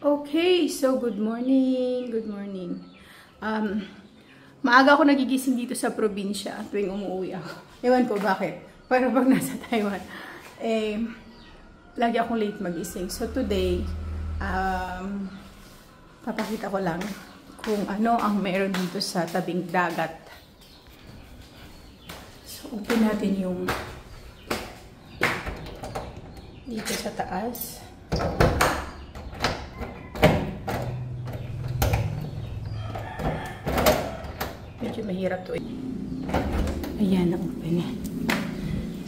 Okay, so good morning. Good morning. Maaga ako nagigising dito sa probinsya tuwing umuwi ako. Ewan ko bakit. Pero pag nasa Taiwan, lagi akong late magising. So today, papakita ko lang kung ano ang meron dito sa tabing dagat. So open natin yung dito sa taas. Medyo mahirap to. Ayan, na-open eh.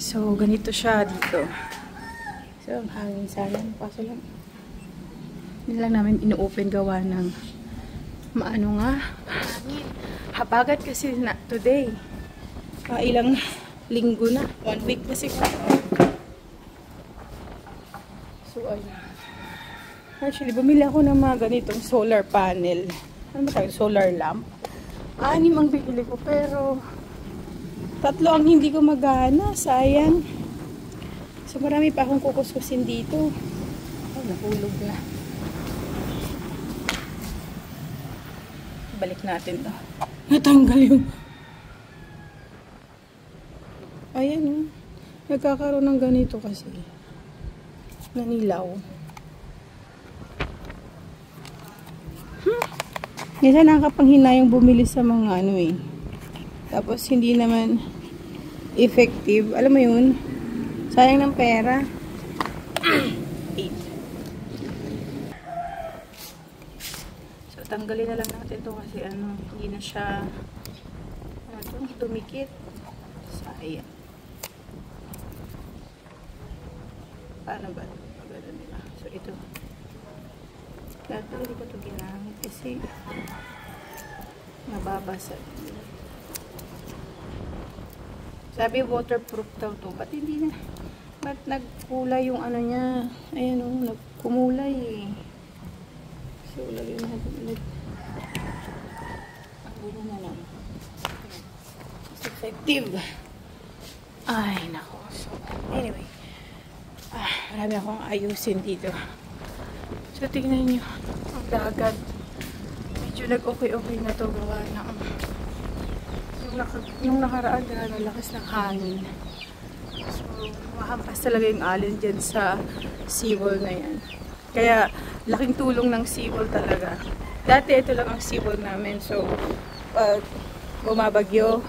So, ganito siya dito. So, ang hangin sana. Kaso lang. Hindi lang namin ino-open gawa ng maano nga. Habagat kasi na today. Ilang linggo na. 1 week na siguro. So, ayan. Actually, bumili ako ng mga ganitong solar panel. Ano ba tayo? Solar lamp. 6 ang bibili ko, pero 3 ang hindi ko magana. Sayang. So, marami pa akong kukuskusin dito. Oh, nahulog na. Balik natin to. Natanggal yung... Ayan, oh. Nagkakaroon ng ganito kasi. Nanilaw. Minsan nakakapanghinayang bumili sa mga ano eh. Tapos hindi naman effective. Alam mo yun? Sayang ng pera. 8. So tanggalin na lang natin to kasi ano, hindi na siya tumikit. Sayang. Paano ba? Pagano nila. So ito. Dati hindi ko ito ginamit kasi nababasa. Sabi waterproof daw to. Ba't hindi na? Ba't nagkulay yung ano niya? Ayan o, nagkumulay eh. So, lagyan natin ulit. Ang na lang. It's effective. Ay, nako. So, anyway. Marami akong ayusin dito. So, tingnan nyo. Ang dagat. Medyo nag-okay-okay na to gawa ng yung nakaraan na lakas ng hangin. So, mahampas talaga yung alon dyan sa seawall na yan. Kaya, laking tulong ng seawall talaga. Dati, ito lang ang seawall namin. So, pag bumabagyo,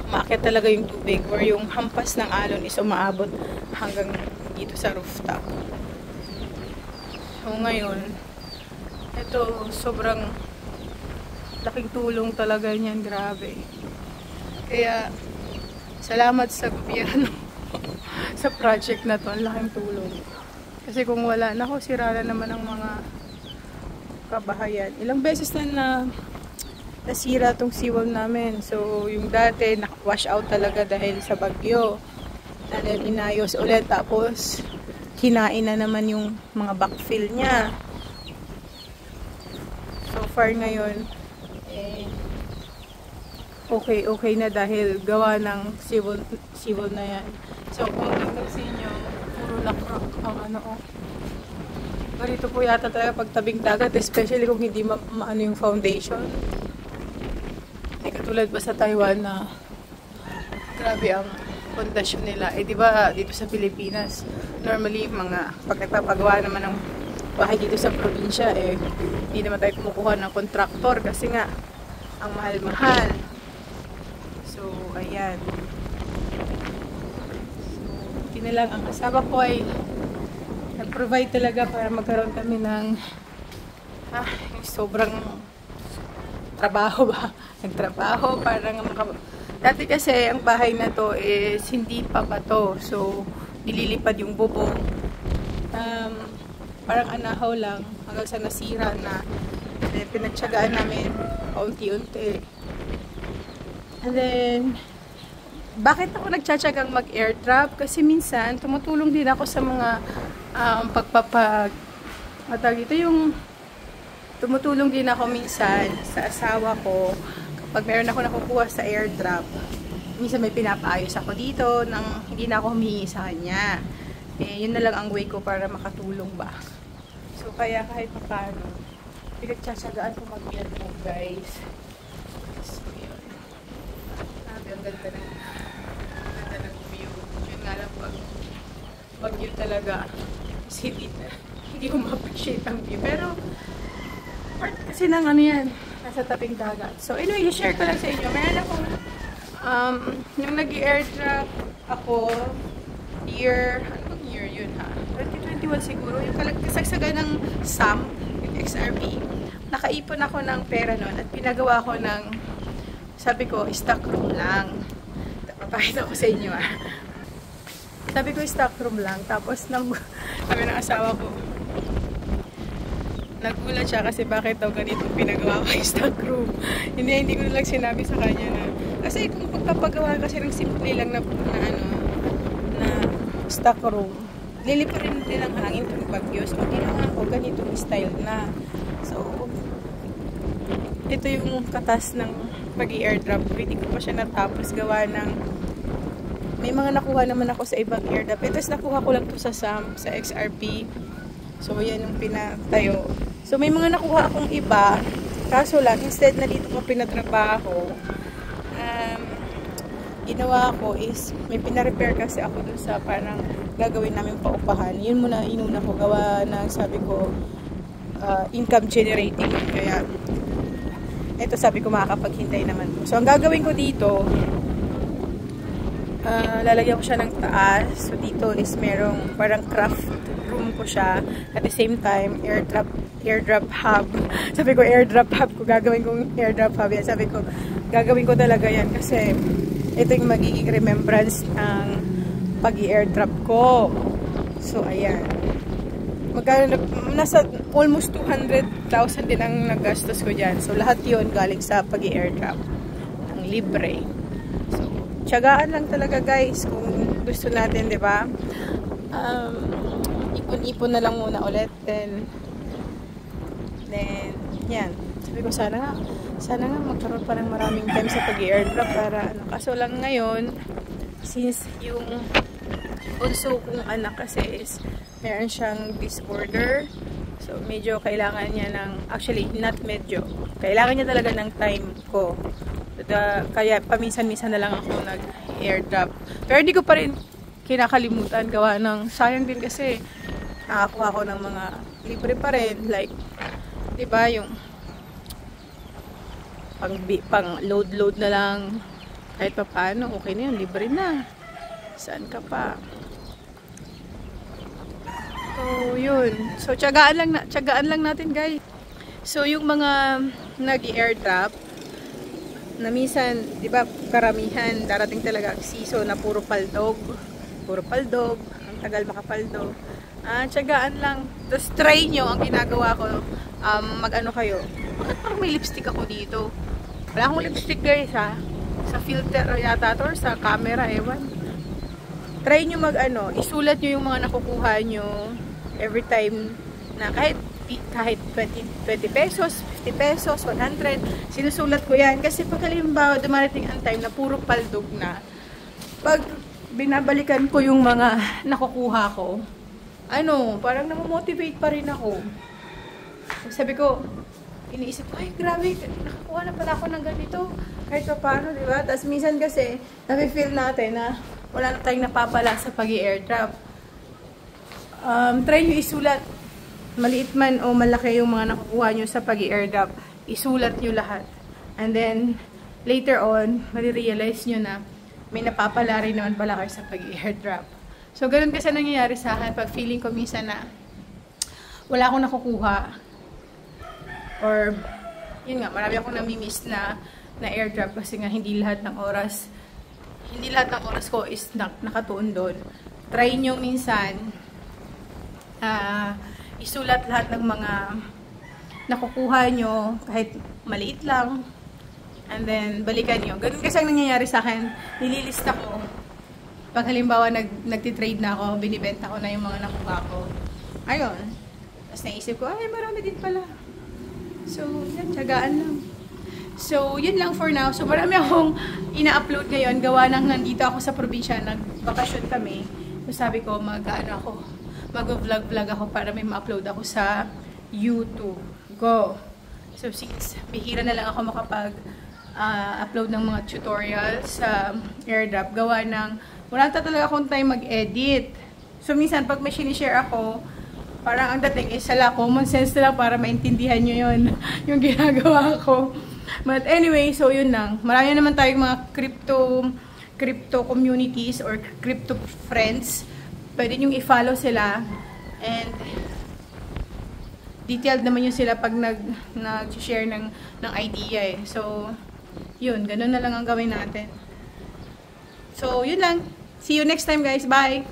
umaakit talaga yung tubig or yung hampas ng alon is umaabot hanggang dito sa rooftop. So ngayon, ito sobrang laking tulong talaga niyan, grabe. Kaya salamat sa gobyerno sa project na to, ang laking tulong. Kasi kung wala, nako sira na naman ang mga kabahayan. Ilang beses na nasira tong seawall namin. So yung dati naka-wash out talaga dahil sa bagyo. Dahil inayos ulit, tapos kinain na naman yung mga backfill niya. So far ngayon, okay na dahil gawa ng seawall na yan. So kung tingnan niyo, puro lakrak ang ano oh. Ganito po yata talaga pag tabing dagat, especially kung hindi maano yung foundation. Hindi katulad ba sa Taiwan na grabe ang pundasyon nila. Eh, di ba dito sa Pilipinas, normally, pag nagpapagawa naman ng bahay dito sa probinsya, hindi naman tayo kumukuha ng kontraktor kasi nga, ang mahal-mahal. So, ayan. So, hindi na lang. Ang asawa ko ay nag-provide talaga para magkaroon kami ng sobrang trabaho ba? Nagtrabaho para nga dati kasi ang bahay na to is hindi pa bato. So, nililipad yung bubong. Parang anahaw lang hanggang sa nasira na. Pinagtsagaan namin paunti-unti. And then, bakit ako nagtsatsagang mag-airtrap? Kasi minsan, tumutulong din ako sa mga ito yung tumutulong din ako minsan sa asawa ko. Pag meron ako nakukuha sa airdrop, minsan may pinapaayos ako dito nang hindi na ako humihingi sa kanya. eh, yun na lang ang way ko para makatulong ba. So, kaya kahit paano, pinagtsatsagaan ko mag-earthrob, guys. So, yun. Ang ganda ng view. Yun nga lang pag yun talaga, hindi ko ma-appreciate ang view. Pero, part kasi ng ano yan, nasa taping dagat. So, anyway, i-share ko lang sa inyo. Meron akong, yung nag-airdrop ako, anong year yun ha? 2021 siguro. Yung kasagsaga ng SAM, yung XRP. Nakaipon ako ng pera noon at pinagawa ko ng, sabi ko, stock room lang. Papakita ko sa inyo Sabi ko, stock room lang. Tapos, sabi ng asawa ko, nagulat siya kasi bakit daw ganito pinagawa ko yung stock room. Hindi ko lang sinabi sa kanya na, kasi kung pagpapagawa kasi ng simple lang na stock room, liliparin din ang hangin kung bagyo. So, ginawa ko ganitong style na. So, ito yung katas ng pag-i-airdrop. Hindi ko pa siya natapos gawa ng, may mga nakuha naman ako sa ibang airdrop. Ito nakuha ko lang to sa SAM, sa XRP. So, yan yung pinatayo. So, may mga nakuha akong iba. Kaso lang, instead na dito ko pinatrabaho, ginawa ko is, may pinarepair kasi ako dun sa parang gagawin namin paupahan. Yun muna inuna ko gawa na sabi ko, income generating. Kaya, ito sabi ko makakapaghintay naman po. So, ang gagawin ko dito, lalagyan ko siya ng taas. So, dito is merong parang craft room ko siya. At the same time, airdrop hub. Sabi ko, airdrop hub ko. Gagawin kong airdrop hub yan. Sabi ko, gagawin ko talaga yan kasi ito yung magiging remembrance ng pag-i-airdrop ko. So, ayan. Nasa almost 200,000 din ang nagastos ko dyan. So, lahat yun galing sa pag-i-airdrop. Ang libre. So, tiyagaan lang talaga guys kung gusto natin, di ba? Ipon-ipon na lang muna ulit. Then, yan. Sabi ko, sana nga magkaroon pa ng maraming time sa pag-i-airdrop para ano. Kaso lang ngayon, since yung bunso kong anak kasi is meron siyang disorder. So, medyo kailangan niya ng, actually, not medyo. Kailangan niya talaga ng time ko. Kaya paminsan-minsan na lang ako nag-airdrop. Pero hindi ko pa rin kinakalimutan gawa ng, sayang din kasi nakakuha ko ng mga libre pa rin. Like, diba, yung pang load na lang kahit pa paano, okay na yun, libre na. Saan ka pa? So, yun. So, tiyagaan lang natin, guys. So, yung mga nag-airdrop, na minsan, di ba, karamihan, darating talaga ang season na puro paldog. Ang tagal makapaldog. Tiyagaan lang. Tapos, try nyo ang ginagawa ko. Mag-ano kayo. Bakit parang may lipstick ako dito? Wala akong lipstick, guys, ha? Sa filter yata to, or sa camera, ewan. Try nyo isulat nyo yung mga nakukuha nyo every time na kahit 20 pesos, 50 pesos, 100, sinusulat ko yan. Kasi pag halimbawa dumarating ang time na puro paldog na, pag binabalikan ko yung mga nakukuha ko, parang namomotivate pa rin ako. Sabi ko, iniisip ko, ay grabe, nakakuha na pala ako ng ganito. Kahit pa paano, di ba? Tapos minsan kasi, nafe-feel natin na wala na tayong napapala sa pag-i-airdrop. Try nyo isulat. Maliit man o malaki yung mga nakukuha nyo sa pag-i-airdrop. Isulat nyo lahat. And then, later on, marirealize nyo na may napapala rin naman pala kayo sa pag-i-airdrop. So, ganun kasi nangyayari sa akin pag feeling ko minsan na wala akong nakukuha. Or, yun nga, marami akong namimiss na airdrop kasi nga hindi lahat ng oras ko is nakatuon doon. Try nyo minsan isulat lahat ng mga nakukuha nyo, kahit maliit lang, and then balikan nyo. Ganun kasi ang nangyayari sa akin, nililista ko. Pag halimbawa nagtitrade na ako, binibenta ko na yung mga nakuha ko. Ayun. Tapos naisip ko, ay marami din pala. So, yan, tiyagaan lang. So, yun lang for now. So, marami akong ina-upload ngayon. Gawa nang nandito ako sa probinsya. Nagbakasyon kami. So sabi ko mag-vlog ako para may ma-upload ako sa YouTube. Go! So bihira na lang ako makapag upload ng mga tutorials sa AirDrop. Gawa ng wala talaga akong time mag-edit. So minsan pag may sinishare ako, parang ang dating is common sense na lang para maintindihan nyo yun, yung ginagawa ko. But anyway, so yun lang. Marami naman tayong mga crypto communities or crypto friends. Pwede nyo i-follow sila. And detailed naman yun sila pag nag-share ng idea eh. So, yun. Ganun na lang ang gawin natin. So, yun lang. See you next time guys. Bye!